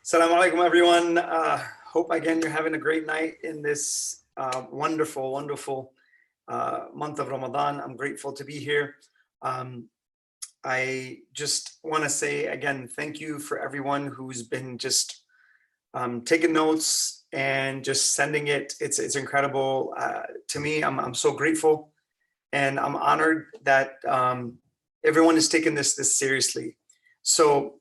Assalamu alaikum, everyone. Hope again you're having a great night in this wonderful, wonderful month of Ramadan. I'm grateful to be here. I just want to say again, thank you for everyone who's been just taking notes and just sending it. It's incredible to me. I'm so grateful, and I'm honored that everyone is taking this seriously. So.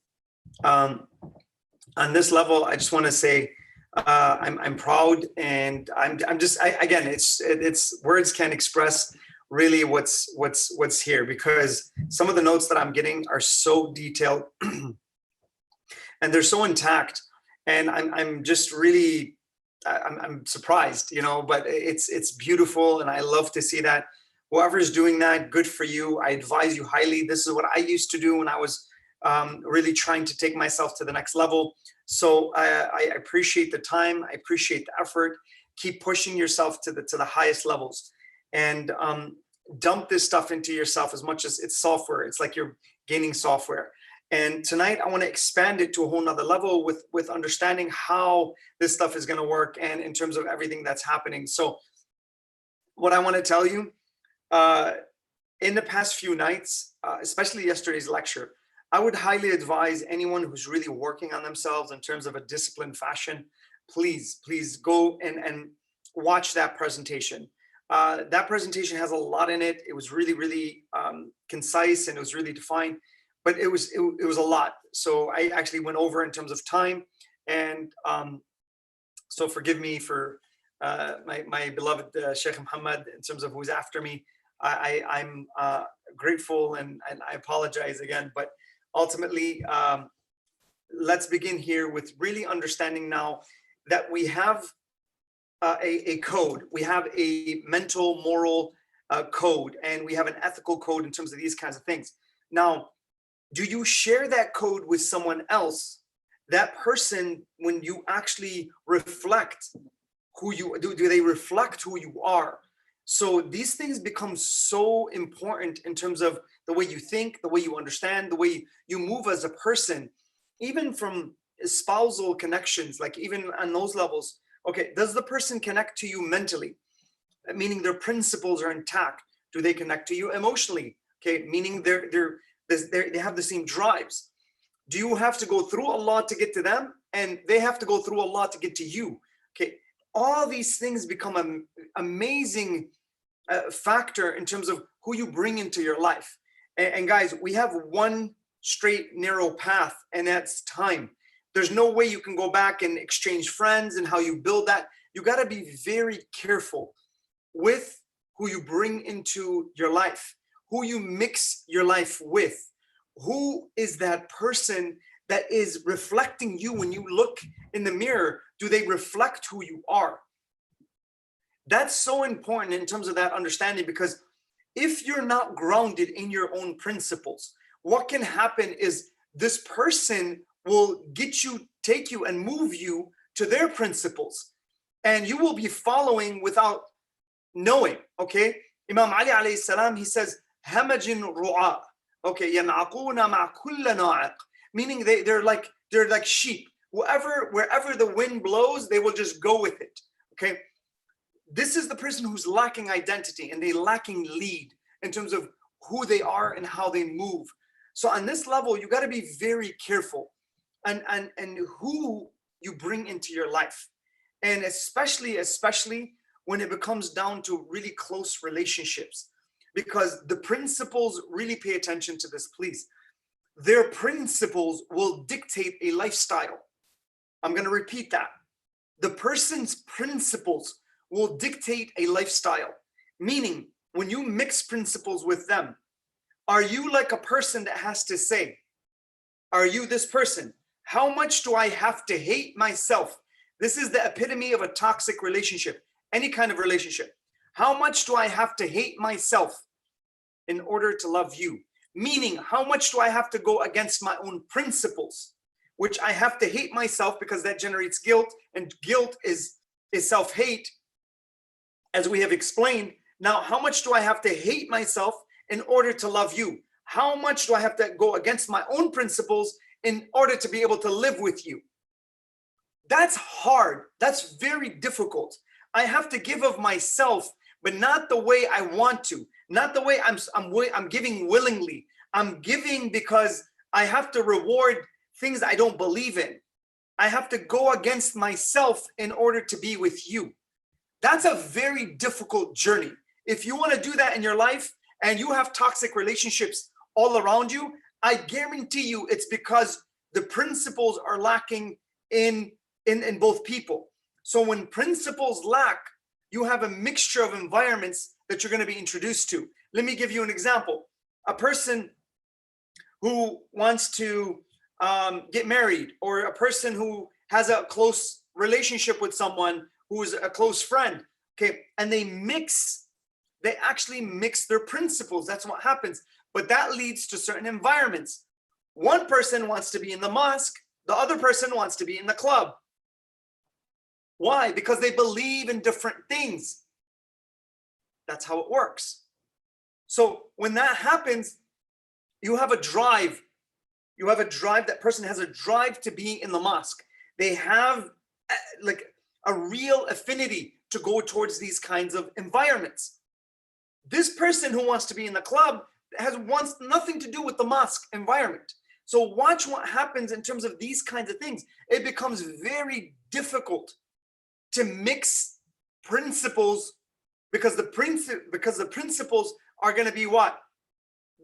On this level, I just want to say I'm proud, and again, it's words can't express really what's here, because some of the notes that I'm getting are so detailed and they're so intact, and I'm just really I'm surprised, but it's beautiful, and I love to see that. Whoever's doing that, good for you. I advise you highly. This is what I used to do when I was really trying to take myself to the next level. So I appreciate the time. I appreciate the effort. Keep pushing yourself to the highest levels, and dump this stuff into yourself as much as it's software. It's like you're gaining software. And tonight I want to expand it to a whole nother level with understanding how this stuff is going to work, and in terms of everything that's happening. So what I want to tell you, in the past few nights, especially yesterday's lecture, I would highly advise anyone who's really working on themselves in terms of a disciplined fashion, please go and watch that presentation. That presentation has a lot in it. It was really concise, and it was really defined, but it was a lot. So I actually went over in terms of time, and so forgive me for my beloved Sheikh Muhammad in terms of who's after me. I'm grateful, and I apologize again, but ultimately, let's begin here with really understanding now that we have a code. We have a mental, moral code, and we have an ethical code in terms of these kinds of things. Now, do you share that code with someone else? That person, when you actually reflect who you do, they reflect who you are? So these things become so important in terms of the way you think, the way you understand, the way you move as a person, even from spousal connections, like even on those levels. Okay, does the person connect to you mentally? Meaning their principles are intact. Do they connect to you emotionally? Okay, meaning they have the same drives. Do you have to go through a lot to get to them, and they have to go through a lot to get to you? Okay, all these things become an amazing factor in terms of who you bring into your life. And guys, we have one straight, narrow path, and that's time. There's no way you can go back and exchange friends and how you build that. You got to be very careful with who you bring into your life, who you mix your life with. Who is that person that is reflecting you when you look in the mirror? Do they reflect who you are? That's so important in terms of that understanding, because if you're not grounded in your own principles, what can happen is this person will take you and move you to their principles, and you will be following without knowing. Okay, Imam Ali alayhi salam, he says, hamajin ru'a, okay, yan'aquna ma kulla na'iq, meaning they're like sheep. Wherever the wind blows, they will just go with it. Okay, this is the person who's lacking identity, and they lacking lead in terms of who they are and how they move. So on this level, you got to be very careful and who you bring into your life, and especially when it becomes down to really close relationships, because the principles, really pay attention to this, please. Their principles will dictate a lifestyle. I'm going to repeat that. The person's principles will dictate a lifestyle, meaning when you mix principles with them, are you like a person that has to say, are you this person? How much do I have to hate myself? This is the epitome of a toxic relationship, any kind of relationship. How much do I have to hate myself in order to love you? Meaning, how much do I have to go against my own principles, which I have to hate myself, because that generates guilt, and guilt is self-hate, as we have explained. Now, how much do I have to hate myself in order to love you? How much do I have to go against my own principles in order to be able to live with you? That's hard. That's very difficult. I have to give of myself, but not the way I want to, not the way I'm giving willingly. I'm giving because I have to reward things I don't believe in. I have to go against myself in order to be with you. That's a very difficult journey. If you want to do that in your life and you have toxic relationships all around you, I guarantee you it's because the principles are lacking in both people. So when principles lack, you have a mixture of environments that you're going to be introduced to. Let me give you an example. A person who wants to get married, or a person who has a close relationship with someone who is a close friend, okay, and they actually mix their principles. That's what happens. But that leads to certain environments. One person wants to be in the mosque, the other person wants to be in the club. Why? Because they believe in different things. That's how it works. So when that happens, you have a drive. You have a drive. That person has a drive to be in the mosque. They have like a real affinity to go towards these kinds of environments. This person who wants to be in the club wants nothing to do with the mosque environment. So watch what happens in terms of these kinds of things. It becomes very difficult to mix principles, because the principles are going to be what?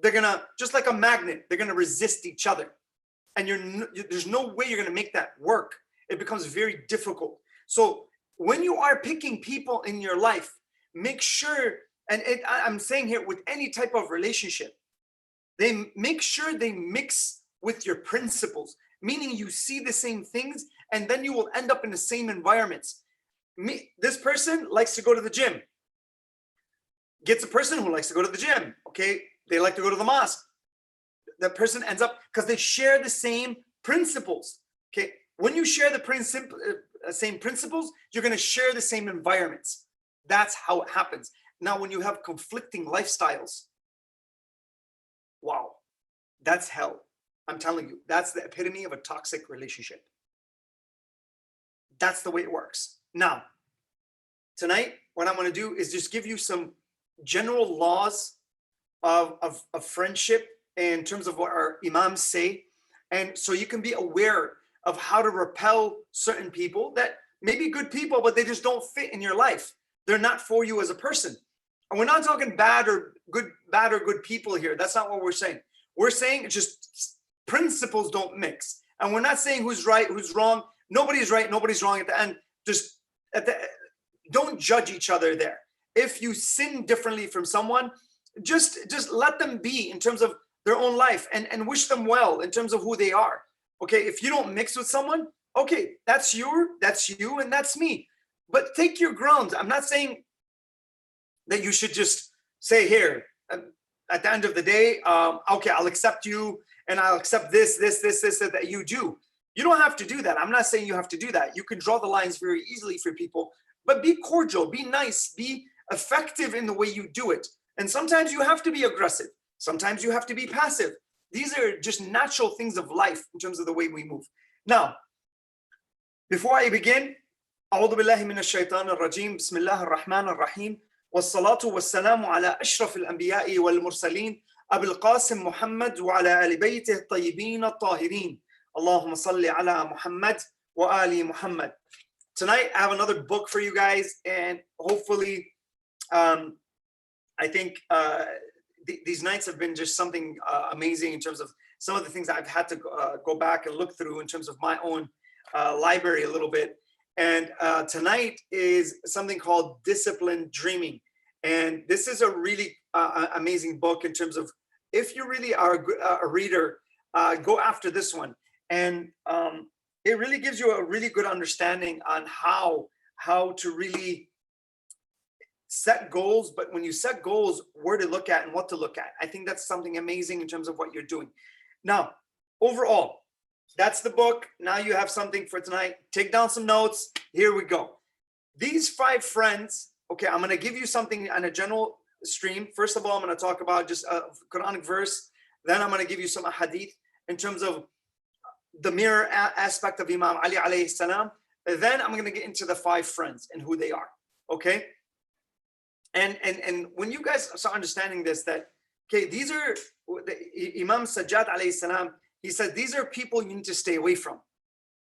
They're going to, just like a magnet, they're going to resist each other. And there's no way you're going to make that work. It becomes very difficult. So when you are picking people in your life, make sure, and I'm saying here with any type of relationship, they make sure they mix with your principles, meaning you see the same things, and then you will end up in the same environments. This person likes to go to the gym, gets a person who likes to go to the gym. Okay, they like to go to the mosque. That person ends up, because they share the same principles. Okay, when you share the same principles, you're going to share the same environments. That's how it happens. Now, when you have conflicting lifestyles, wow, that's hell. I'm telling you, that's the epitome of a toxic relationship. That's the way it works. Now, tonight, what I'm going to do is just give you some general laws of friendship in terms of what our imams say. And so you can be aware of how to repel certain people that may be good people, but they just don't fit in your life. They're not for you as a person. And we're not talking bad or good people here. That's not what we're saying. We're saying just principles don't mix. And we're not saying who's right, who's wrong. Nobody's right, nobody's wrong at the end. Just don't judge each other there. If you sin differently from someone, just let them be in terms of their own life, and wish them well in terms of who they are. Okay, if you don't mix with someone, okay, that's you, and that's me. But take your grounds. I'm not saying that you should just say, here, at the end of the day, okay, I'll accept you, and I'll accept this that you do. You don't have to do that. I'm not saying you have to do that. You can draw the lines very easily for people, but be cordial, be nice, be effective in the way you do it. And sometimes you have to be aggressive. Sometimes you have to be passive. These are just natural things of life in terms of the way we move. Now, before I begin, أعوذ بالله من الشيطان الرجيم بسم الله الرحمن الرحيم والصلاة والسلام على أشرف الأنبياء والمرسلين أبي القاسم محمد وعلى آل بيته الطيبين الطاهرين اللهم صل على محمد وآل محمد. Tonight, I have another book for you guys, and hopefully, I think these nights have been just something amazing in terms of some of the things I've had to go back and look through in terms of my own library a little bit. And tonight is something called Disciplined Dreaming. And this is a really amazing book in terms of, if you really are a reader, go after this one. And it really gives you a really good understanding on how to really set goals, but when you set goals, where to look at and what to look at. I think that's something amazing in terms of what you're doing. Now, overall, that's the book. Now you have something for tonight. Take down some notes. Here we go. These 5 friends, okay, I'm going to give you something on a general stream. First of all, I'm going to talk about just a Quranic verse. Then I'm going to give you some hadith in terms of the mirror aspect of Imam Ali alayhi salam. Then I'm going to get into the 5 friends and who they are. Okay. And when you guys start understanding this, that, okay, these are Imam Sajjad alayhi salam, he said, these are people you need to stay away from.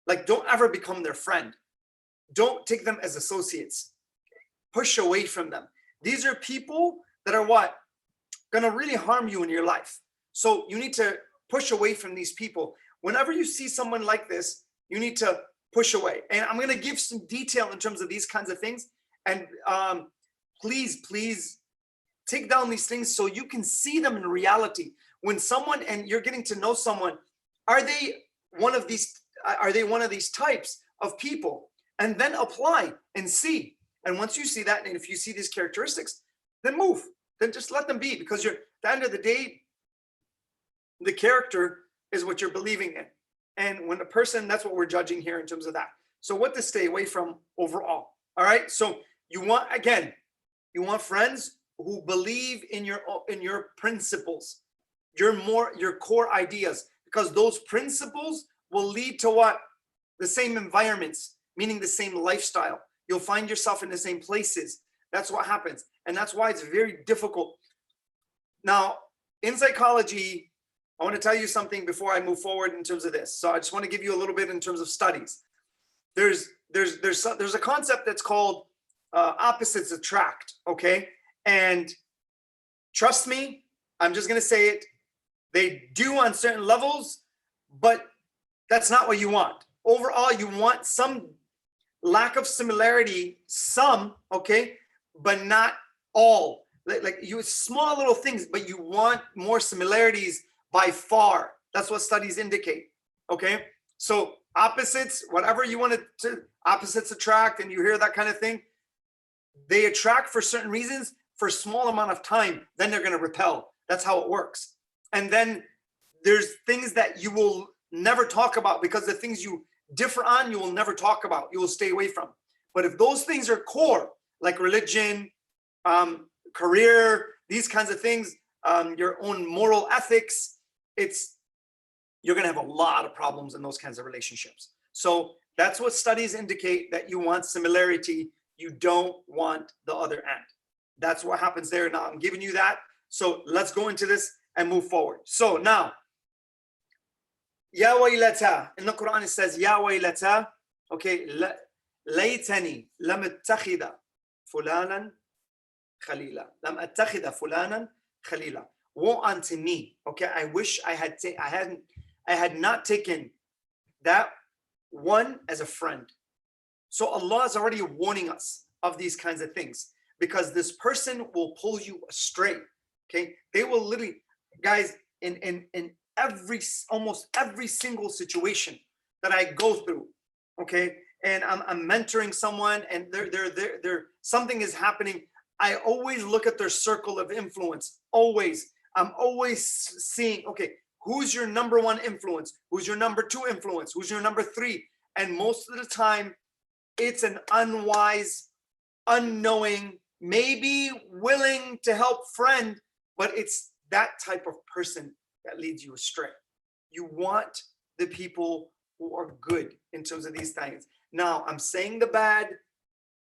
Like, don't ever become their friend. Don't take them as associates. Push away from them. These are people that are what? Gonna really harm you in your life. So you need to push away from these people. Whenever you see someone like this, you need to push away. And I'm gonna give some detail in terms of these kinds of things. And please take down these things so you can see them in reality. When someone, and you're getting to know someone, are they one of these types of people? And then apply and see. And once you see that, and if you see these characteristics, then move. Then just let them be, because you're, at the end of the day, the character is what you're believing in. And when a person, that's what we're judging here in terms of that. So what to stay away from overall. All right. So you want, again, you want friends who believe in your principles, your core ideas, because those principles will lead to what? The same environments, meaning the same lifestyle. You'll find yourself in the same places. That's what happens. And that's why it's very difficult. Now, in psychology, I want to tell you something before I move forward in terms of this. So I just want to give you a little bit in terms of studies. There's a concept that's called opposites attract, okay? And trust me, I'm just going to say it. They do on certain levels, but that's not what you want. Overall, you want some lack of similarity, some, okay, but not all. Like you, small little things, but you want more similarities by far. That's what studies indicate, okay? So opposites, whatever you want to, opposites attract, and you hear that kind of thing, they attract for certain reasons for a small amount of time, then they're going to repel. That's how it works. And then there's things that you will never talk about, because the things you differ on, you will never talk about, you will stay away from. But if those things are core, like religion, career, these kinds of things, your own moral ethics, you're going to have a lot of problems in those kinds of relationships. So that's what studies indicate, that you want similarity, you don't want the other end. That's what happens there. Now I'm giving you that. So let's go into this and move forward. So now, Ya waylata, in the Quran it says, Ya waylata, okay, laytani lam attakhida fulanan khalila. Lam attakhida fulanan khalila. Woe unto me, okay, I wish I had not taken that one as a friend. So Allah is already warning us of these kinds of things, because this person will pull you astray. Okay, they will literally, guys, in almost every single situation that I go through, okay, and I'm mentoring someone, and they're something is happening, I always look at their circle of influence. Always, I'm always seeing, okay, who's your number 1 influence? Who's your number 2 influence? Who's your number 3? And most of the time, it's an unwise, unknowing, maybe willing to help friend, but it's that type of person that leads you astray. You want the people who are good in terms of these things. Now, I'm saying the bad,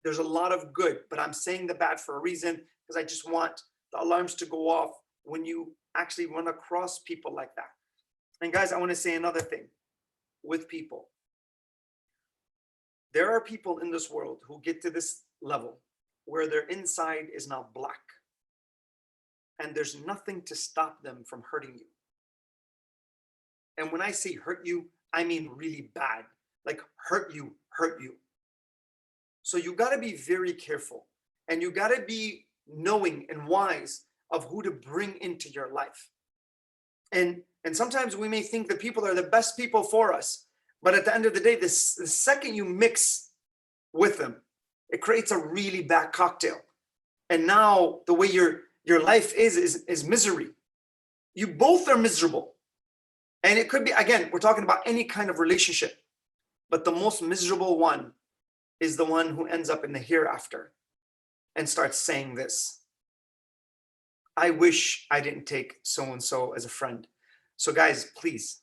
there's a lot of good, but I'm saying the bad for a reason, because I just want the alarms to go off when you actually run across people like that. And guys, I want to say another thing with people. There are people in this world who get to this level where their inside is now black, and there's nothing to stop them from hurting you. And when I say hurt you, I mean really bad, like hurt you. So you got to be very careful, and you got to be knowing and wise of who to bring into your life. And sometimes we may think that people are the best people for us, but at the end of the day, the second you mix with them, it creates a really bad cocktail. And now the way your life is misery. You both are miserable. And it could be, again, we're talking about any kind of relationship, but the most miserable one is the one who ends up in the hereafter and starts saying this: I wish I didn't take so-and-so as a friend. So guys, please,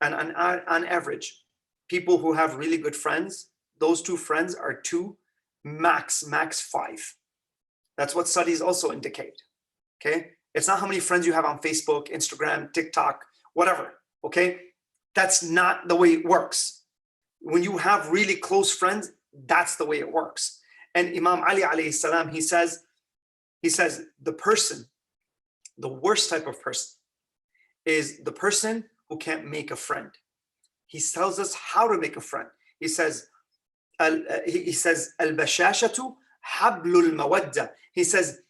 and on average, people who have really good friends, those two friends are two, max 5. That's what studies also indicate. Okay, it's not how many friends you have on Facebook, Instagram, TikTok, whatever. Okay, that's not the way it works. When you have really close friends, that's the way it works. And Imam Ali alayhi salam, he says the person, the worst type of person is the person who can't make a friend. He tells us how to make a friend. He says al-bashashatu hablul mawadda. He says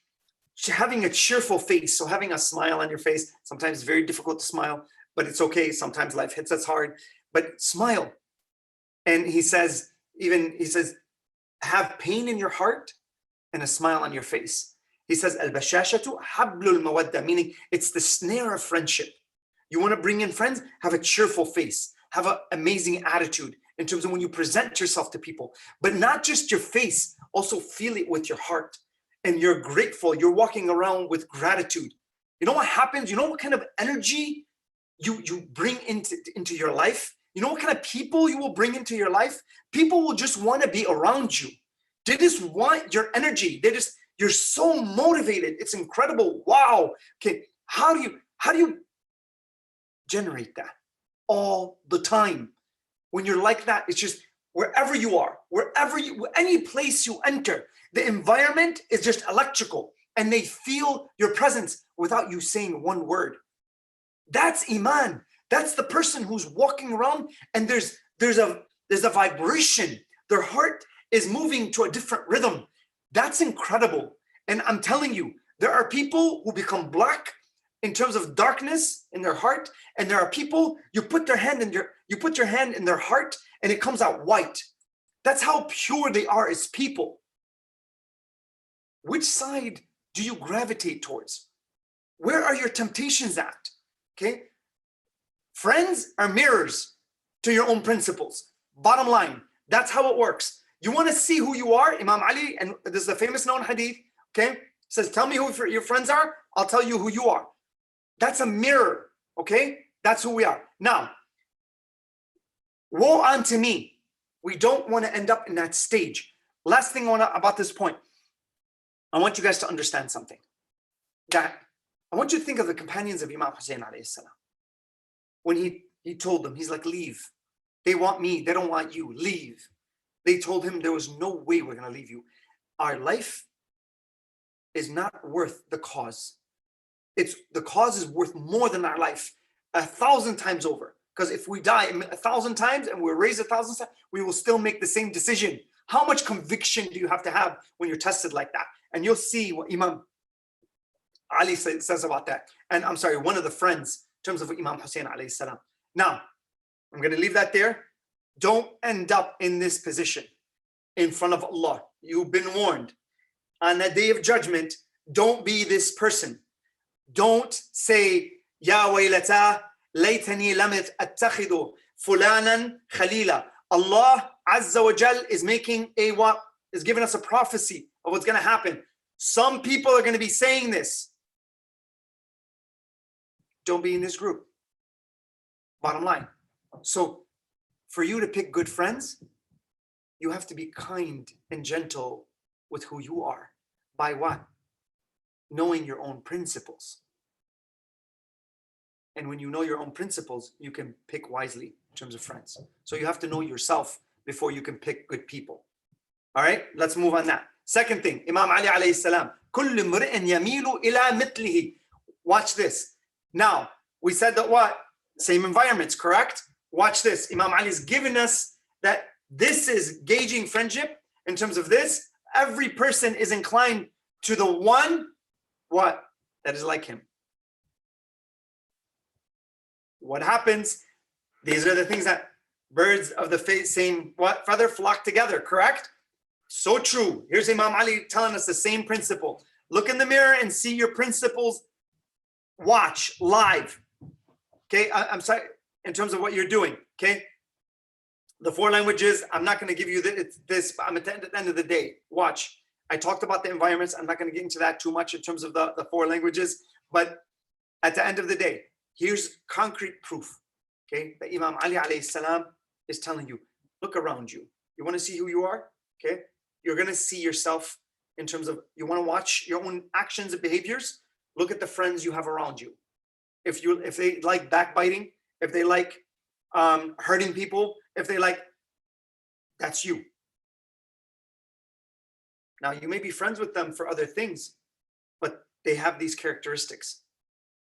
having a cheerful face, so having a smile on your face. Sometimes it's very difficult to smile, but it's okay. Sometimes life hits us hard, but smile. And he says have pain in your heart and a smile on your face. He says al-bashashatu hablul mawadda, meaning it's the snare of friendship. You want to bring in friends, have a cheerful face, have an amazing attitude in terms of when you present yourself to people, but not just your face, also feel it with your heart. And you're grateful, you're walking around with gratitude. You know what happens? You know what kind of energy you bring into your life? You know what kind of people you will bring into your life? People will just want to be around you. They just want your energy. You're so motivated. It's incredible. Wow. Okay. How do you generate that all the time? When you're like that, it's just wherever you are, any place you enter, the environment is just electrical and they feel your presence without you saying one word. That's Iman. That's the person who's walking around and there's a vibration. Their heart is moving to a different rhythm. That's incredible. And I'm telling you, there are people who become black in terms of darkness in their heart, and there are people you put your hand in their heart and it comes out white. That's how pure they are as people. Which side do you gravitate towards? Where are your temptations at? Okay, friends are mirrors to your own principles. Bottom line, that's how it works. You want to see who you are? Imam Ali, and this is a famous known hadith, okay, says, tell me who your friends are, I'll tell you who you are. That's a mirror, okay? That's who we are. Now, woe unto me. We don't want to end up in that stage. Last thing about this point, I want you guys to understand something. That I want you to think of the companions of Imam Hussein alayhi salam. When he told them, he's like, leave. They want me, they don't want you, leave. They told him there was no way we're going to leave you. Our life is not worth the cause. The cause is worth more than our life 1,000 times over. Because if we die 1,000 times and we're raised 1,000 times, we will still make the same decision. How much conviction do you have to have when you're tested like that? And you'll see what Imam Ali says about that. And I'm sorry, one of the friends in terms of Imam Hussein alayhi salam. Now, I'm going to leave that there. Don't end up in this position in front of Allah. You've been warned. On the day of judgment, don't be this person. Don't say, Ya waylata, laytani lam attakhidu fulanan khalila. Allah Azza wa Jal is giving us a prophecy of what's going to happen. Some people are going to be saying this. Don't be in this group. Bottom line. So for you to pick good friends, you have to be kind and gentle with who you are. By what? Knowing your own principles. And when you know your own principles, you can pick wisely in terms of friends. So you have to know yourself before you can pick good people. All right, let's move on now. Second thing, Imam Ali alayhi salam, كُلُّ امْرِئٍ يَمِيلُ إِلَى مِثْلِهِ. Watch this. Now, we said that what? Same environments, correct? Watch this. Imam Ali is giving us that this is gauging friendship in terms of this. Every person is inclined to the one, what? That is like him. What happens? These are the things that birds of the same feather flock together, correct? So true. Here's Imam Ali telling us the same principle. Look in the mirror and see your principles. Watch live. Okay, I'm sorry, in terms of what you're doing. Okay, the 4 languages, I'm not going to give you this, but I'm at the end of the day. Watch. I talked about the environments. I'm not going to get into that too much in terms of the 4 languages, but at the end of the day, here's concrete proof. Okay, that Imam Ali alayhi salam is telling you, look around you. You want to see who you are? Okay. You're going to see yourself in terms of, you want to watch your own actions and behaviors. Look at the friends you have around you. If they like backbiting, if they like hurting people, if they like, that's you. Now, you may be friends with them for other things, but they have these characteristics,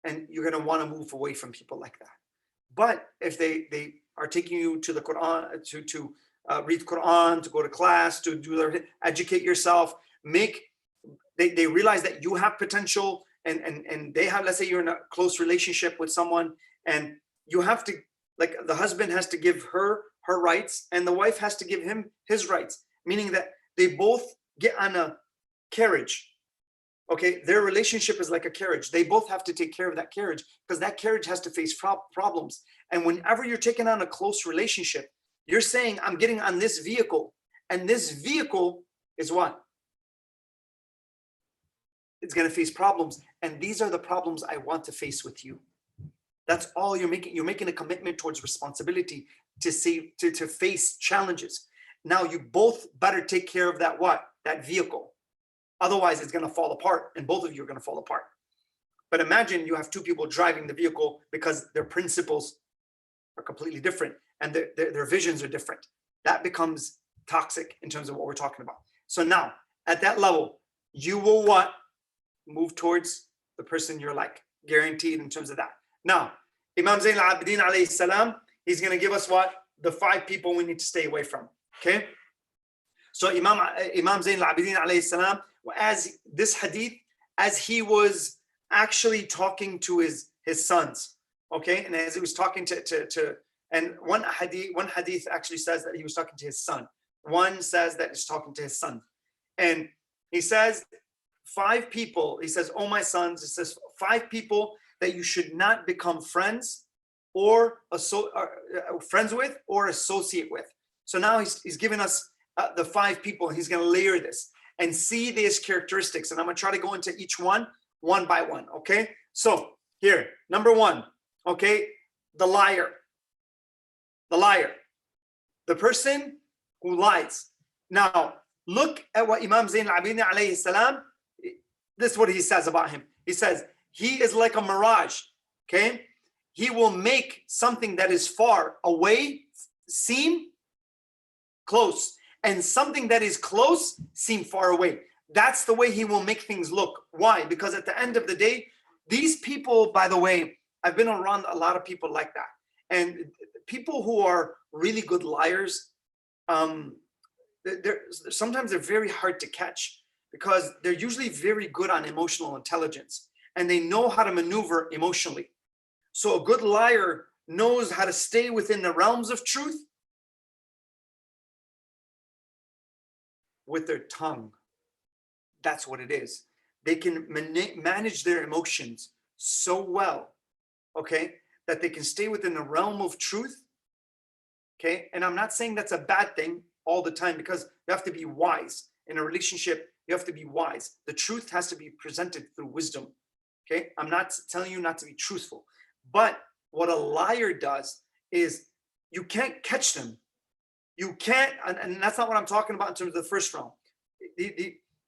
and you're going to want to move away from people like that. But if they are taking you to the Quran, to read Quran, to go to class, to do their, educate yourself, they realize that you have potential, and they have, let's say you're in a close relationship with someone, and you have to, like, the husband has to give her rights, and the wife has to give him his rights, meaning that they both get on a carriage. Okay, their relationship is like a carriage. They both have to take care of that carriage, because that carriage has to face problems. And whenever you're taking on a close relationship, you're saying, I'm getting on this vehicle, and this vehicle is what? It's going to face problems, and these are the problems I want to face with you. That's all you're making. You're making a commitment towards responsibility to face challenges. Now you both better take care of that vehicle. Otherwise, it's going to fall apart, and both of you are going to fall apart. But imagine you have two people driving the vehicle because their principles are completely different, and their visions are different. That becomes toxic in terms of what we're talking about. So now, at that level, you will what? Move towards the person you're like, guaranteed in terms of that. Now, Imam Zayn al-Abidin alayhi salam, he's going to give us what? The 5 people we need to stay away from. Okay? So Imam Zayn al-Abidin alayhi salam, as this hadith, as he was actually talking to his sons, okay? And as he was talking and one hadith actually says that he was talking to his son. One says that he's talking to his son. And he says, 5 people, he says, oh my sons, it says 5 people that you should not become friends or friends with or associate with. So now he's giving us the 5 people. He's going to layer this and see these characteristics. And I'm going to try to go into each one by one. Okay. So here, number 1, okay. The liar, the person who lies. Now look at what Imam Zayn al-Abidin alayhi salam, this is what he says about him. He says, he is like a mirage. Okay. He will make something that is far away seem close, and something that is close seem far away. That's the way he will make things look. Why? Because at the end of the day, these people, by the way, I've been around a lot of people like that. And people who are really good liars, sometimes they're very hard to catch, because they're usually very good on emotional intelligence, and they know how to maneuver emotionally. So a good liar knows how to stay within the realms of truth with their tongue. That's what it is. They can manage their emotions so well, okay, that they can stay within the realm of truth, okay? And I'm not saying that's a bad thing all the time, because you have to be wise. In a relationship, you have to be wise. The truth has to be presented through wisdom, okay? I'm not telling you not to be truthful. But what a liar does is you can't catch them. You can't, and that's not what I'm talking about in terms of the first realm.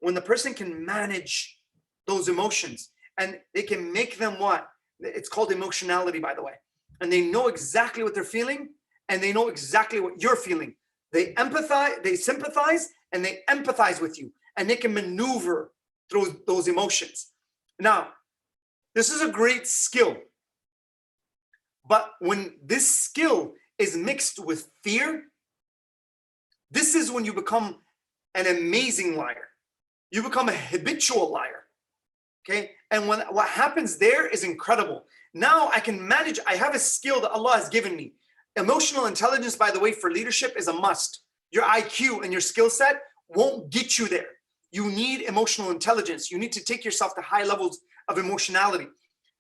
When the person can manage those emotions, and they can make them what? It's called emotionality, by the way. And they know exactly what they're feeling, and they know exactly what you're feeling. They empathize, they sympathize, and they empathize with you, and they can maneuver through those emotions. Now, this is a great skill. But when this skill is mixed with fear, this is when you become an amazing liar. You become a habitual liar, okay? And what happens there is incredible. Now I can manage, I have a skill that Allah has given me. Emotional intelligence, by the way, for leadership is a must. Your IQ and your skill set won't get you there. You need emotional intelligence. You need to take yourself to high levels of emotionality.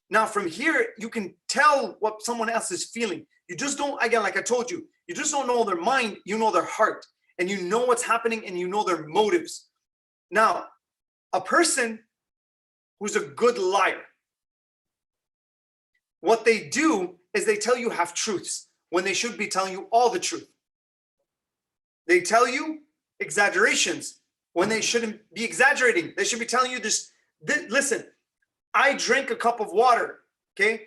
Now from here, you can tell what someone else is feeling. You just don't, again, like I told you, you just don't know their mind, you know their heart. And you know what's happening, and you know their motives. Now, a person who's a good liar, what they do is they tell you half truths when they should be telling you all the truth. They tell you exaggerations when they shouldn't be exaggerating. They should be telling you this. Listen, I drank a cup of water, okay?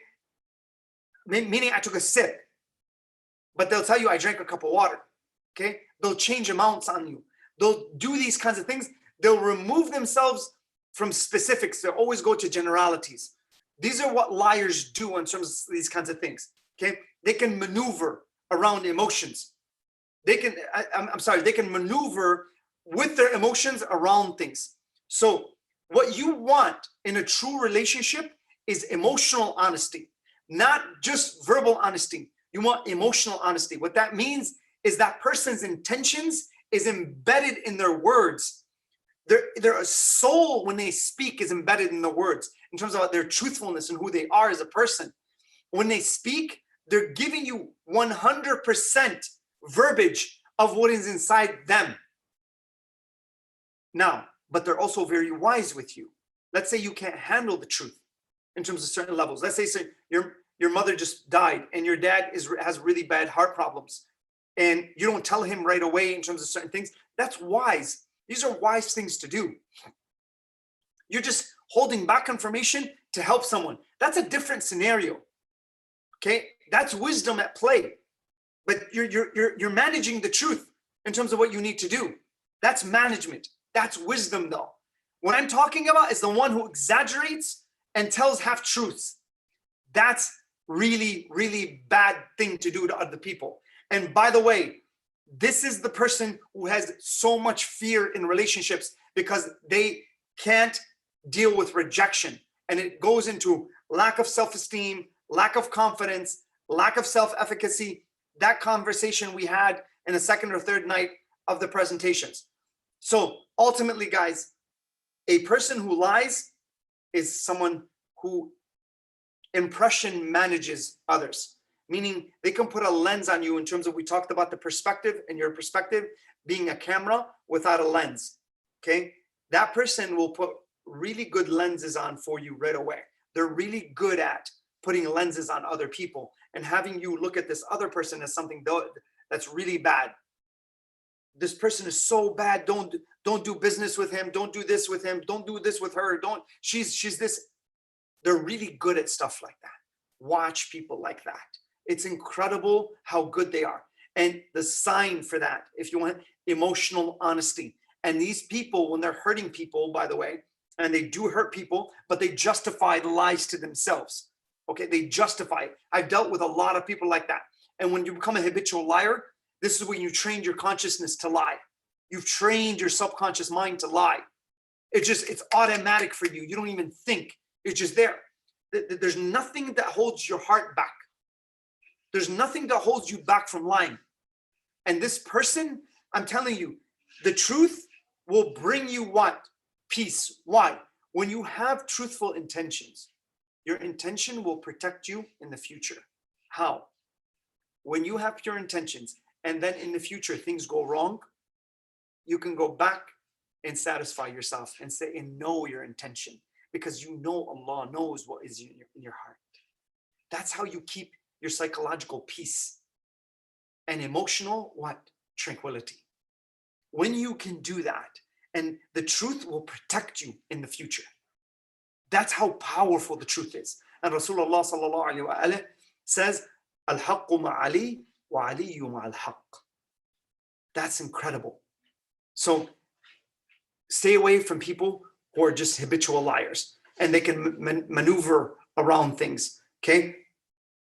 Meaning I took a sip. But they'll tell you I drank a cup of water, okay? They'll change amounts on you. They'll do these kinds of things. They'll remove themselves from specifics. They'll always go to generalities. These are what liars do in terms of these kinds of things, okay? They can maneuver around emotions. They can, they can maneuver with their emotions around things. So what you want in a true relationship is emotional honesty, not just verbal honesty. You want emotional honesty. What that means is that person's intentions is embedded in their words. Their soul, when they speak, is embedded in the words in terms of their truthfulness and who they are as a person. When they speak, they're giving you 100% verbiage of what is inside them. Now, but they're also very wise with you. Let's say you can't handle the truth in terms of certain levels. Let's say your mother just died and your dad has really bad heart problems and you don't tell him right away in terms of certain things. That's wise. These are wise things to do. You're just holding back information to help someone. That's a different scenario. Okay, that's wisdom at play. But you're managing the truth in terms of what you need to do. That's management. That's wisdom, though. What I'm talking about is the one who exaggerates and tells half truths. That's really, really bad thing to do to other people. And by the way, this is the person who has so much fear in relationships because they can't deal with rejection. And it goes into lack of self-esteem, lack of confidence, lack of self-efficacy. That conversation we had in the second or third night of the presentations. So ultimately, guys, a person who lies is someone who impression manages others, meaning they can put a lens on you in terms of, we talked about the perspective and your perspective being a camera without a lens, okay? That person will put really good lenses on for you right away. They're really good at putting lenses on other people and having you look at this other person as something that's really bad. This person is so bad. Don't do business with him. Don't do this with him. Don't do this with her. She's this. They're really good at stuff like that. Watch people like that. It's incredible how good they are. And the sign for that, if you want, emotional honesty. And these people, when they're hurting people, by the way, and they do hurt people, but they justify the lies to themselves. Okay, they justify it. I've dealt with a lot of people like that. And when you become a habitual liar, this is when you trained your consciousness to lie. You've trained your subconscious mind to lie. It's automatic for you. You don't even think. It's just there. There's nothing that holds your heart back. There's nothing that holds you back from lying. And this person, I'm telling you, the truth will bring you what? Peace. Why? When you have truthful intentions, your intention will protect you in the future. How? When you have pure intentions and then in the future things go wrong, you can go back and satisfy yourself and say and know your intention, because you know Allah knows what is in your heart. That's how you keep your psychological peace and emotional what? Tranquility. When you can do that, and the truth will protect you in the future. That's how powerful the truth is. And Rasulullah sallallahu alaihi wasallam says, "Al-haqqu ma'ali wa aliyu ma'al-haqq." That's incredible. So stay away from people who are just habitual liars, and they can maneuver around things. Okay,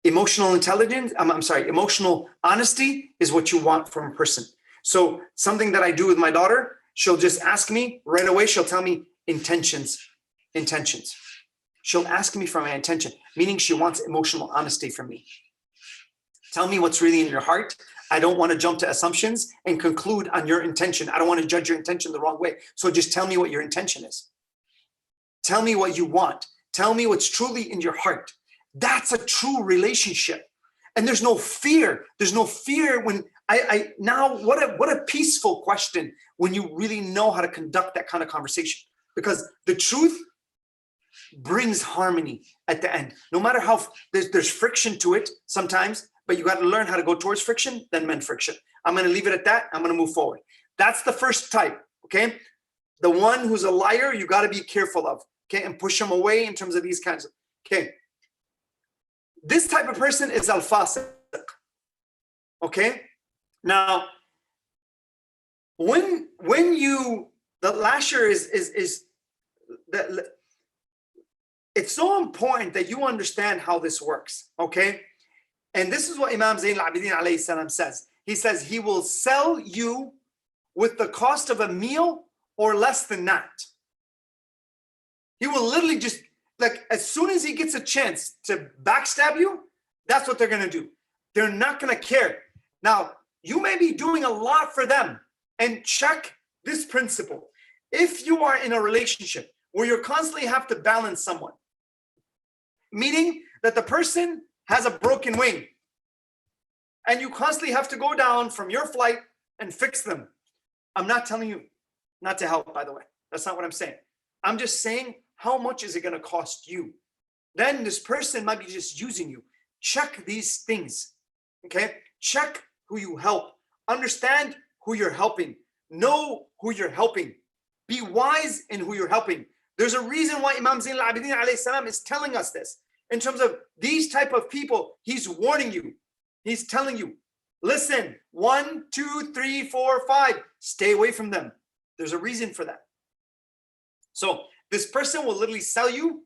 emotional intelligence. Emotional honesty is what you want from a person. So something that I do with my daughter, she'll just ask me right away. She'll tell me intentions. She'll ask me for my intention, meaning she wants emotional honesty from me. Tell me what's really in your heart. I don't want to jump to assumptions and conclude on your intention. I don't want to judge your intention the wrong way. So just tell me what your intention is. Tell me what you want. Tell me what's truly in your heart. That's a true relationship. And there's no fear. There's no fear when now what a peaceful question when you really know how to conduct that kind of conversation, because the truth brings harmony at the end. No matter how there's friction to it sometimes, but you got to learn how to go towards friction, then mend friction. I'm going to leave it at that. I'm going to move forward. That's the first type, okay? The one who's a liar, you got to be careful of, okay? And push them away in terms of these kinds of, okay? This type of person is al-fasiq, okay? Now, when you, the lasher is it's so important that you understand how this works, okay? And this is what Imam Zayn al-Abidin alayhi salam says. He says he will sell you with the cost of a meal or less than that. He will literally just, like, as soon as he gets a chance to backstab you, that's what they're going to do. They're not going to care. Now, you may be doing a lot for them, and check this principle. If you are in a relationship where you constantly have to balance someone, meaning that the person has a broken wing, and you constantly have to go down from your flight and fix them. I'm not telling you not to help, by the way. That's not what I'm saying. I'm just saying, how much is it going to cost you? Then this person might be just using you. Check these things, okay? Check who you help. Understand who you're helping. Know who you're helping. Be wise in who you're helping. There's a reason why Imam Zayn al-Abidin alayhi salam is telling us this. In terms of these type of people, he's warning you. He's telling you, listen, 1, 2, 3, 4, 5, stay away from them. There's a reason for that. So this person will literally sell you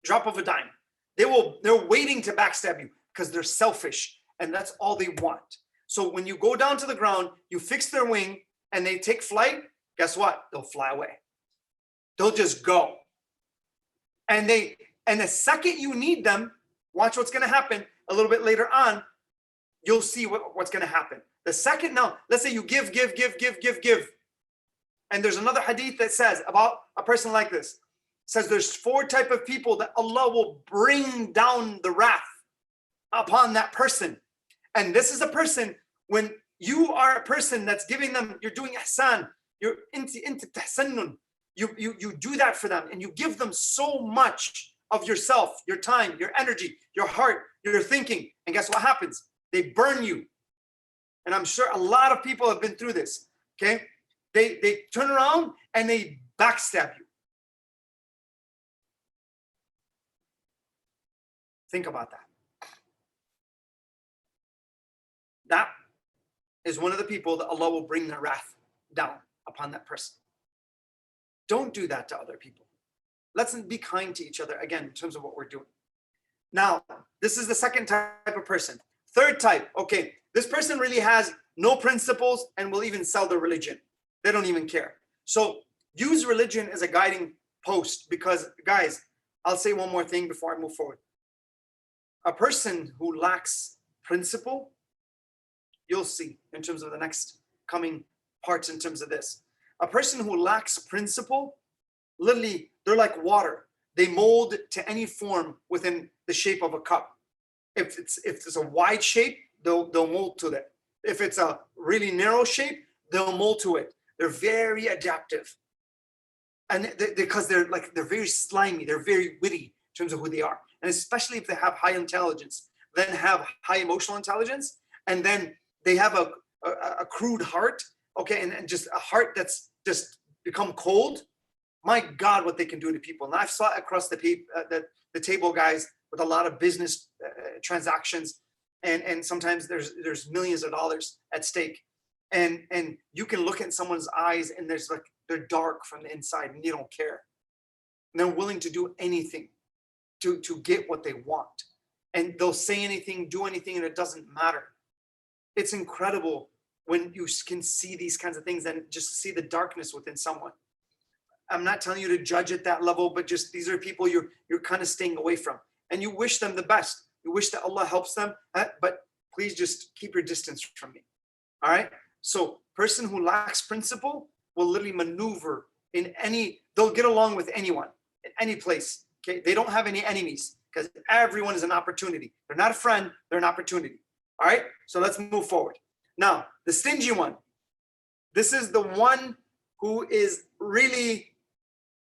drop of a dime. They're waiting to backstab you because they're selfish and that's all they want. So when you go down to the ground, you fix their wing and they take flight, guess what? They'll fly away. They'll just go. And the second you need them, watch what's going to happen a little bit later on. You'll see what's going to happen. The second, now, let's say you give. And there's another hadith that says about a person like this. It says there's 4 types of people that Allah will bring down the wrath upon that person. And this is a person, when you are a person that's giving them, you're doing ihsan, you're into tahsannun, you do that for them and you give them so much of yourself, your time, your energy, your heart, your thinking. And guess what happens? They burn you. And I'm sure a lot of people have been through this, okay? They turn around and they backstab you. Think about that. That is one of the people that Allah will bring their wrath down upon that person. Don't do that to other people. Let's be kind to each other, again, in terms of what we're doing. Now, this is the second type of person. Third type, okay, this person really has no principles and will even sell their religion. They don't even care. So use religion as a guiding post because, guys, I'll say one more thing before I move forward. A person who lacks principle, you'll see in terms of the next coming parts in terms of this. A person who lacks principle, literally, they're like water. They mold to any form within the shape of a cup. If it's a wide shape, they'll mold to that. If it's a really narrow shape, they'll mold to it. They're very adaptive. And because they're very slimy, they're very witty in terms of who they are. And especially if they have high intelligence, then have high emotional intelligence, and then they have a crude heart, okay, and just a heart that's just become cold. My God, what they can do to people. And I've saw it across the table, guys, with a lot of business transactions. And sometimes there's millions of dollars at stake. And you can look at someone's eyes and they're dark from the inside and they don't care. And they're willing to do anything to get what they want. And they'll say anything, do anything, and it doesn't matter. It's incredible when you can see these kinds of things and just see the darkness within someone. I'm not telling you to judge at that level, but just these are people you're kind of staying away from. And you wish them the best. You wish that Allah helps them, but please just keep your distance from me. All right? So person who lacks principle will literally maneuver they'll get along with anyone, in any place. Okay? They don't have any enemies because everyone is an opportunity. They're not a friend, they're an opportunity. All right? So let's move forward. Now, the stingy one. This is the one who is really,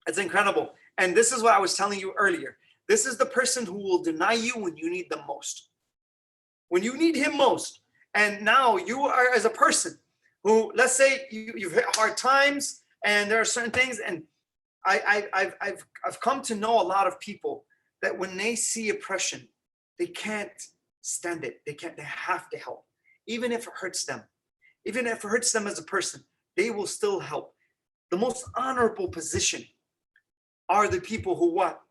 it's incredible. And this is what I was telling you earlier. This is the person who will deny you when you need them most. when you need him most. And now you are, as a person who, let's say you've hit hard times and there are certain things, and I've come to know a lot of people that when they see oppression, they can't stand it. They have to help. Even if it hurts them, even if it hurts them as a person, they will still help. The most honorable position are the people who what?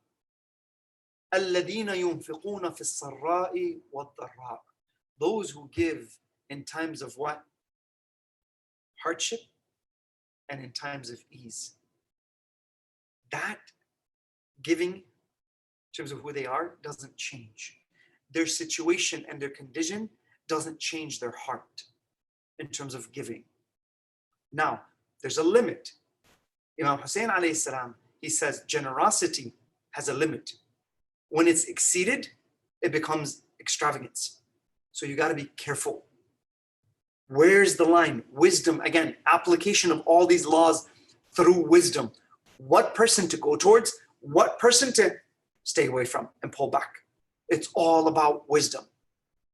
الَّذِينَ يُنْفِقُونَ فِي السَّرَّاءِ وَالضَّرَّاءِ. Those who give in times of what? Hardship, and in times of ease. That giving, in terms of who they are, doesn't change. Their situation and their condition doesn't change their heart in terms of giving. Now, there's a limit. Imam Hussein alayhi salam, he says generosity has a limit. When it's exceeded, it becomes extravagance. So you got to be careful. Where's the line? Wisdom, again, application of all these laws through wisdom. What person to go towards, what person to stay away from and pull back. It's all about wisdom.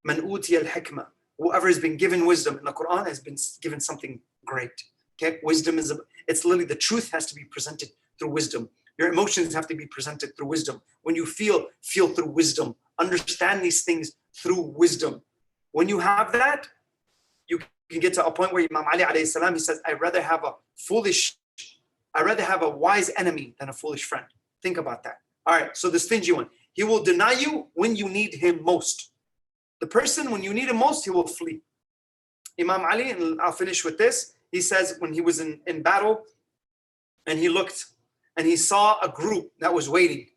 Man utiya al-hikmah. Whoever has been given wisdom in the Quran has been given something great. Okay, wisdom is, it's literally the truth has to be presented through wisdom. Your emotions have to be presented through wisdom. When you feel through wisdom. Understand these things through wisdom. When you have that, you can get to a point where Imam Ali alayhi salam, he says, I'd rather have a wise enemy than a foolish friend. Think about that. All right, so the stingy one, he will deny you when you need him most. The person, when you need him most, he will flee. Imam Ali, and I'll finish with this, he says when he was in battle and he looked and he saw a group that was waiting.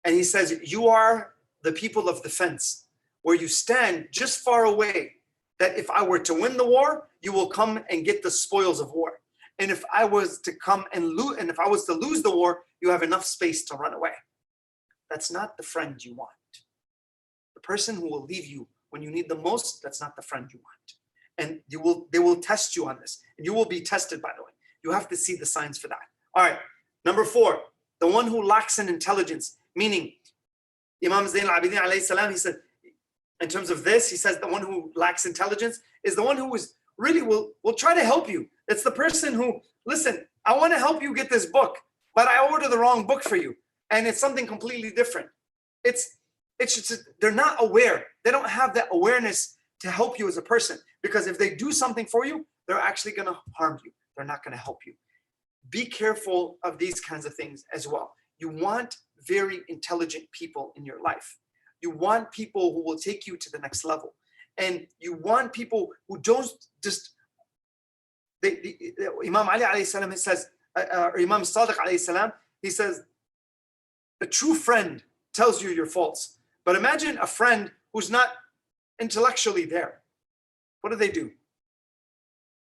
And he says, you are the people of the fence, where you stand just far away, that if I were to win the war, you will come and get the spoils of war. And if I was to come and lose, and if I was to lose the war, you have enough space to run away. That's not the friend you want. The person who will leave you when you need the most, that's not the friend you want. And they will test you on this. And you will be tested, by the way. You have to see the signs for that. All right. Number 4, the one who lacks in intelligence, meaning Imam Zayn al-Abidin alayhi salam, he said, in terms of this, he says the one who lacks intelligence is the one who is really will try to help you. It's the person who, listen, I want to help you get this book, but I order the wrong book for you. And it's something completely different. It's just, they're not aware. They don't have that awareness to help you as a person. Because if they do something for you, they're actually going to harm you. They're not going to help you. Be careful of these kinds of things as well. You want very intelligent people in your life. You want people who will take you to the next level. And you want people who don't just, Imam Ali alayhi salam, he says, or Imam Sadiq alayhi salam, he says, a true friend tells you your faults. But imagine a friend who's not intellectually there. What do?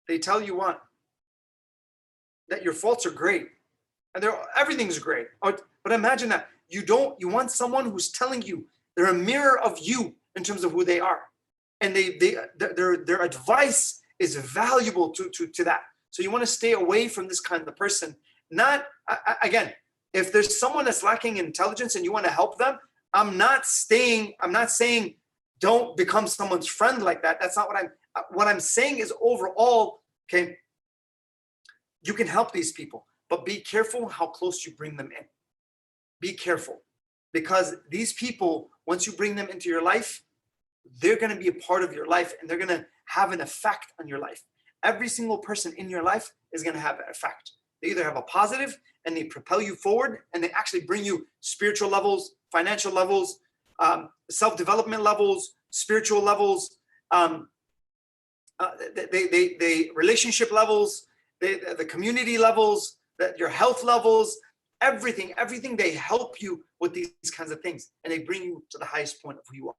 They tell you what? That your faults are great. And everything's great. But imagine that. You want someone who's telling you, they're a mirror of you in terms of who they are. And their advice is valuable to that. So you want to stay away from this kind of person. Again, if there's someone that's lacking intelligence and you want to help them, I'm not saying don't become someone's friend like that. That's not what I'm saying is overall, okay, you can help these people, but be careful how close you bring them in. Be careful, because these people, once you bring them into your life, they're going to be a part of your life and they're going to have an effect on your life. Every single person in your life is going to have an effect. They either have a positive and they propel you forward and they actually bring you spiritual levels, financial levels, self-development levels, spiritual levels, they relationship levels, the community levels, your health levels, everything they help you with these kinds of things and they bring you to the highest point of who you are.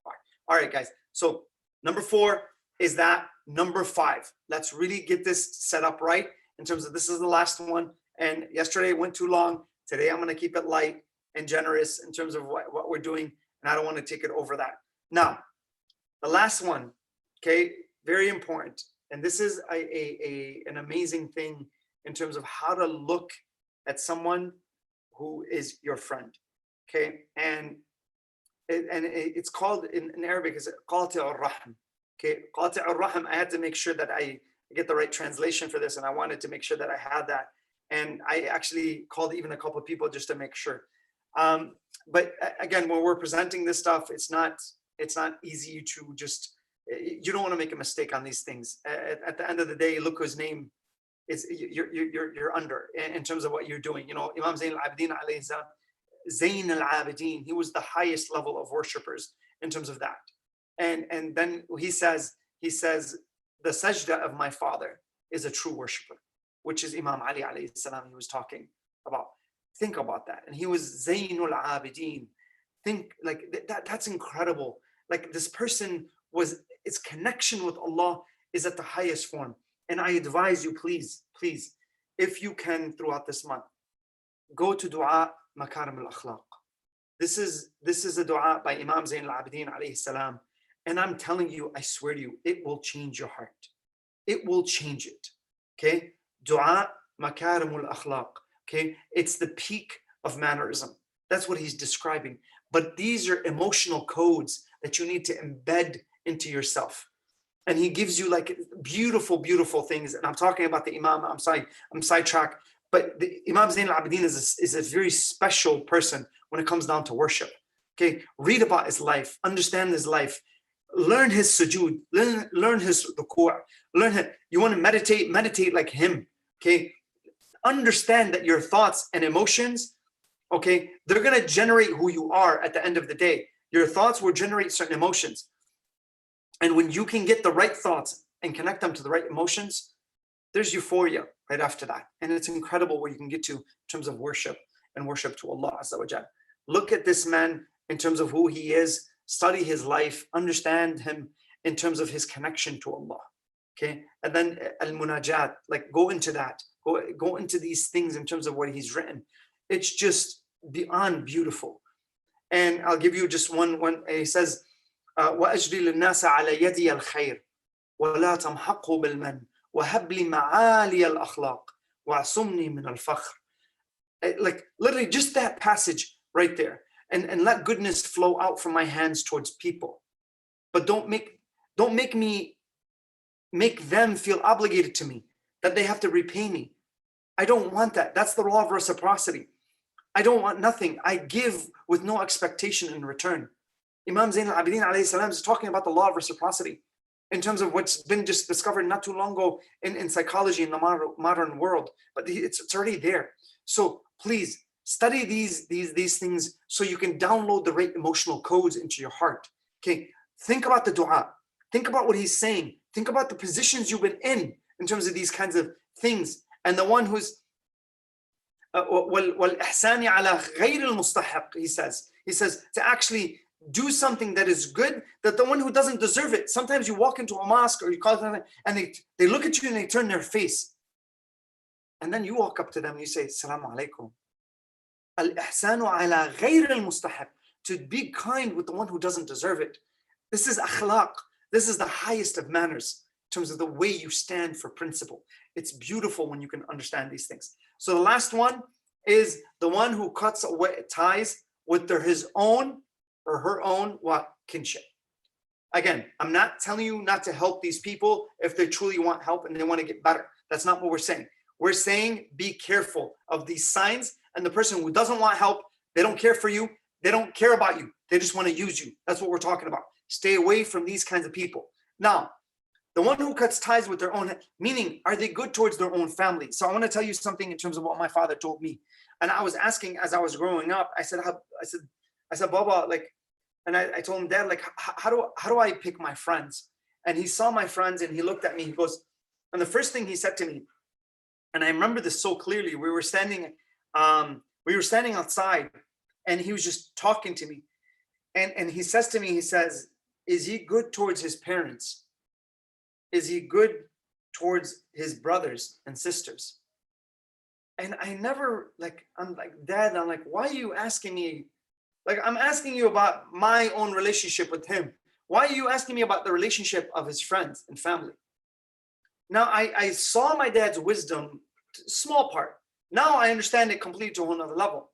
All right, guys. So number 4 is that. Number 5, let's really get this set up right in terms of this is the last one. And yesterday it went too long. Today I'm going to keep it light and generous in terms of what we're doing. And I don't want to take it over that. Now, the last one, okay, very important. And this is an amazing thing in terms of how to look at someone who is your friend, okay? And it's called in Arabic is Qati al-Rahm. Okay, Qati al-Rahm. I had to make sure that I get the right translation for this, and I wanted to make sure that I had that. And I actually called even a couple of people just to make sure. But again, when we're presenting this stuff, it's not easy to just, you don't want to make a mistake on these things. At the end of the day, look whose name is you're under in terms of what you're doing. You know, Imam Zayn al-Abidin alayhi salam, Zayn al-Abidin, he was the highest level of worshipers in terms of that. And then he says the sajda of my father is a true worshiper, which is Imam Ali alayhi salam he was talking about. Think about that. And he was Zaynul Abidin. Think like that's incredible. Like this person was, its connection with Allah is at the highest form. And I advise you, please, if you can throughout this month, go to dua Makarim al-Akhlaq. This is a dua by Imam Zayn al-Abidin alayhi salam. And I'm telling you, I swear to you, it will change your heart. It will change it. Okay? Dua Makarim al-Akhlaq. Okay, it's the peak of mannerism. That's what he's describing. But these are emotional codes that you need to embed into yourself. And he gives you like beautiful, beautiful things. And I'm talking about the Imam. I'm sidetracked. But the Imam Zayn al-Abidin is a very special person when it comes down to worship. Okay, read about his life, understand his life, learn his sujood, learn his ruku', you want to meditate like him. Okay. Understand that your thoughts and emotions, okay, they're going to generate who you are at the end of the day. Your thoughts will generate certain emotions. And when you can get the right thoughts and connect them to the right emotions, there's euphoria right after that. And it's incredible where you can get to in terms of worship and worship to Allah Azza wa Jal. Look at this man in terms of who he is, study his life, understand him in terms of his connection to Allah. Okay, and then al-munajat, like go into that. Go into these things in terms of what he's written. It's just beyond beautiful. And I'll give you just one. He says, وَأَجْرِي لِلنَّاسَ عَلَى يَدِيَ الْخَيْرِ وَلَا تَمْحَقُّ بِالْمَنِّ وَهَبْ لِي مَعَالِيَ الْأَخْلَاقِ وَعْصُمْنِي مِنَ الْفَخْرِ. Like literally just that passage right there. And let goodness flow out from my hands towards people. But don't make them feel obligated to me, that they have to repay me. I don't want that. That's the law of reciprocity. I don't want nothing. I give with no expectation in return. Imam Zayn al-Abidin alayhi salam is talking about the law of reciprocity in terms of what's been just discovered not too long ago in psychology in the modern world, but it's already there. So please study these things so you can download the right emotional codes into your heart. Okay, think about the dua. Think about what he's saying. Think about the positions you've been in terms of these kinds of things. And the one who's وَالْإِحْسَانِ عَلَى غَيْرِ الْمُسْتَحِقِ, he says to actually do something that is good, that the one who doesn't deserve it. Sometimes you walk into a mosque or you call them and they look at you and they turn their face. And then you walk up to them and you say, Assalamu alaikum. Al-ihsanu ala ghayr al-mustahiq, to be kind with the one who doesn't deserve it. This is akhlaq. This is the highest of manners in terms of the way you stand for principle. It's beautiful when you can understand these things. So the last one is the one who cuts away ties with his own or her own kinship. Again, I'm not telling you not to help these people if they truly want help and they want to get better. That's not what we're saying. We're saying be careful of these signs, and the person who doesn't want help, they don't care for you, they don't care about you, they just want to use you. That's what we're talking about. Stay away from these kinds of people. Now, the one who cuts ties with their own, meaning, are they good towards their own family? So I want to tell you something in terms of what my father told me. And I was asking as I was growing up, I said, Baba, like, and I told him, Dad, like, how do I pick my friends? And he saw my friends and he looked at me, he goes, and the first thing he said to me, and I remember this so clearly, we were standing outside and he was just talking to me. And he says to me, he says, is he good towards his parents? Is he good towards his brothers and sisters? And I never, like, I'm like, Dad, I'm like, why are you asking me? Like, I'm asking you about my own relationship with him. Why are you asking me about the relationship of his friends and family? Now, I saw my dad's wisdom, small part. Now I understand it completely to a whole nother level.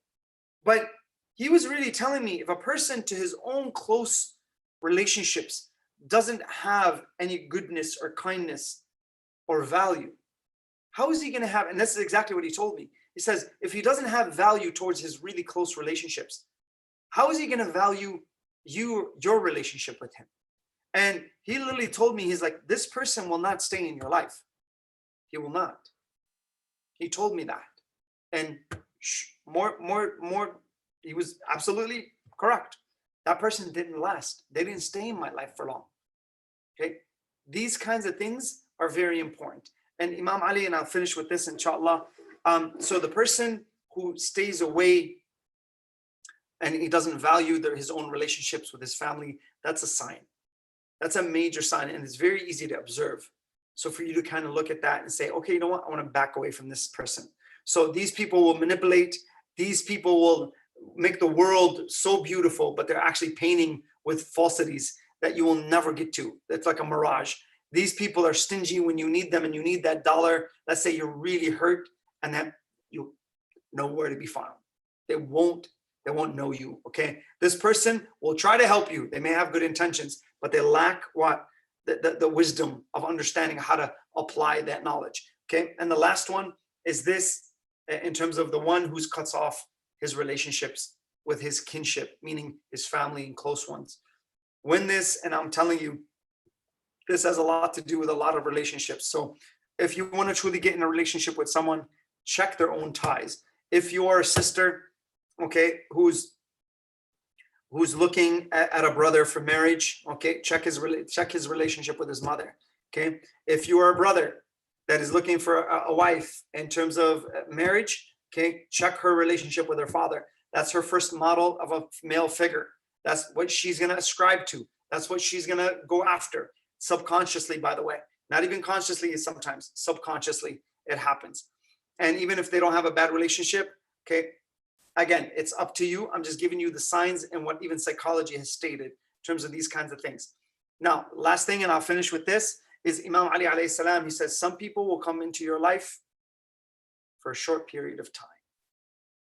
But he was really telling me if a person to his own close relationships doesn't have any goodness or kindness or value, how is he going to have, and this is exactly what he told me. He says, if he doesn't have value towards his really close relationships, how is he going to value your relationship with him? And he literally told me, he's like, this person will not stay in your life. He will not. He told me that. And more, he was absolutely correct. That person didn't last. They didn't stay in my life for long. Okay. These kinds of things are very important. And Imam Ali, and I'll finish with this, inshallah. So the person who stays away and he doesn't value his own relationships with his family, that's a sign. That's a major sign, and it's very easy to observe. So for you to kind of look at that and say, okay, you know what? I want to back away from this person. So these people will manipulate. These people will make the world so beautiful, but they're actually painting with falsities that you will never get to. It's like a mirage. These people are stingy when you need them and you need that dollar. Let's say you're really hurt and that you nowhere to be found. They won't know you, okay? This person will try to help you. They may have good intentions, but they lack what? The wisdom of understanding how to apply that knowledge, okay? And the last one is this, in terms of the one who cuts off his relationships with his kinship, meaning his family and close ones. When this, and I'm telling you, this has a lot to do with a lot of relationships. So if you want to truly get in a relationship with someone, check their own ties. If you are a sister, okay, who's looking at a brother for marriage, okay, check his relationship with his mother, okay? If you are a brother that is looking for a wife in terms of marriage, okay, check her relationship with her father. That's her first model of a male figure. That's what she's going to ascribe to. That's what she's going to go after, subconsciously, by the way. Not even consciously, sometimes subconsciously it happens. And even if they don't have a bad relationship, okay, again, it's up to you. I'm just giving you the signs and what even psychology has stated in terms of these kinds of things. Now, last thing, and I'll finish with this, is Imam Ali alayhi salam. He says, some people will come into your life for a short period of time.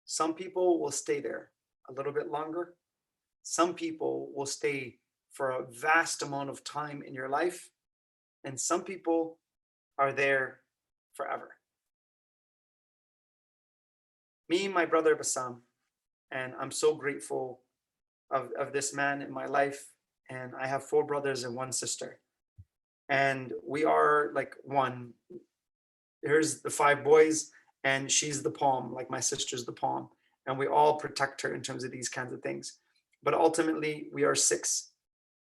Some people will stay there a little bit longer. Some people will stay for a vast amount of time in your life. And some people are there forever. Me, my brother Wissam, and I'm so grateful of this man in my life. And I have 4 brothers and 1 sister. And we are like one. Here's the 5 boys, and she's the palm, like my sister's the palm. And we all protect her in terms of these kinds of things. But ultimately, we are 6.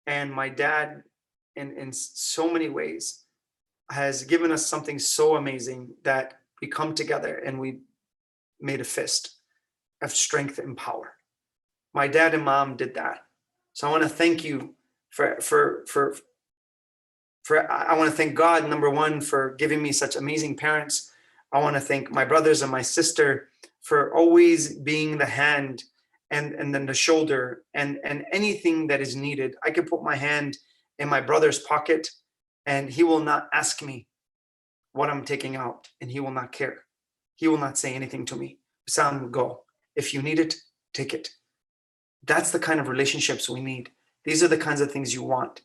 And my dad, in so many ways, has given us something so amazing that we come together and we made a fist of strength and power. My dad and mom did that. So I want to thank you I want to thank God, number one, for giving me such amazing parents. I want to thank my brothers and my sister for always being the hand and then the shoulder and anything that is needed. I could put my hand in my brother's pocket and he will not ask me what I'm taking out, and he will not care. He will not say anything to me. Sam, go. If you need it, take it. That's the kind of relationships we need. These are the kinds of things you want.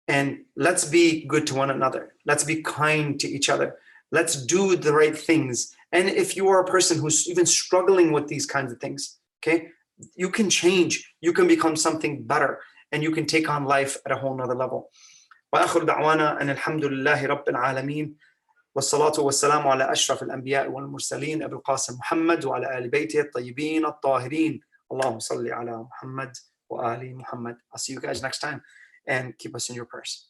And let's be good to one another. Let's be kind to each other. Let's do the right things. And if you are a person who's even struggling with these kinds of things, okay, you can change. You can become something better, and you can take on life at a whole nother level. وآخر دعوانا أن الحمد لله رب العالمين والصلاة والسلام على أشرف الأنبياء والمرسلين أبي القاسم محمد وعلى آل بيته الطيبين الطاهرين اللهم صل على محمد وآل محمد. I'll see you guys next time, and keep us in your prayers.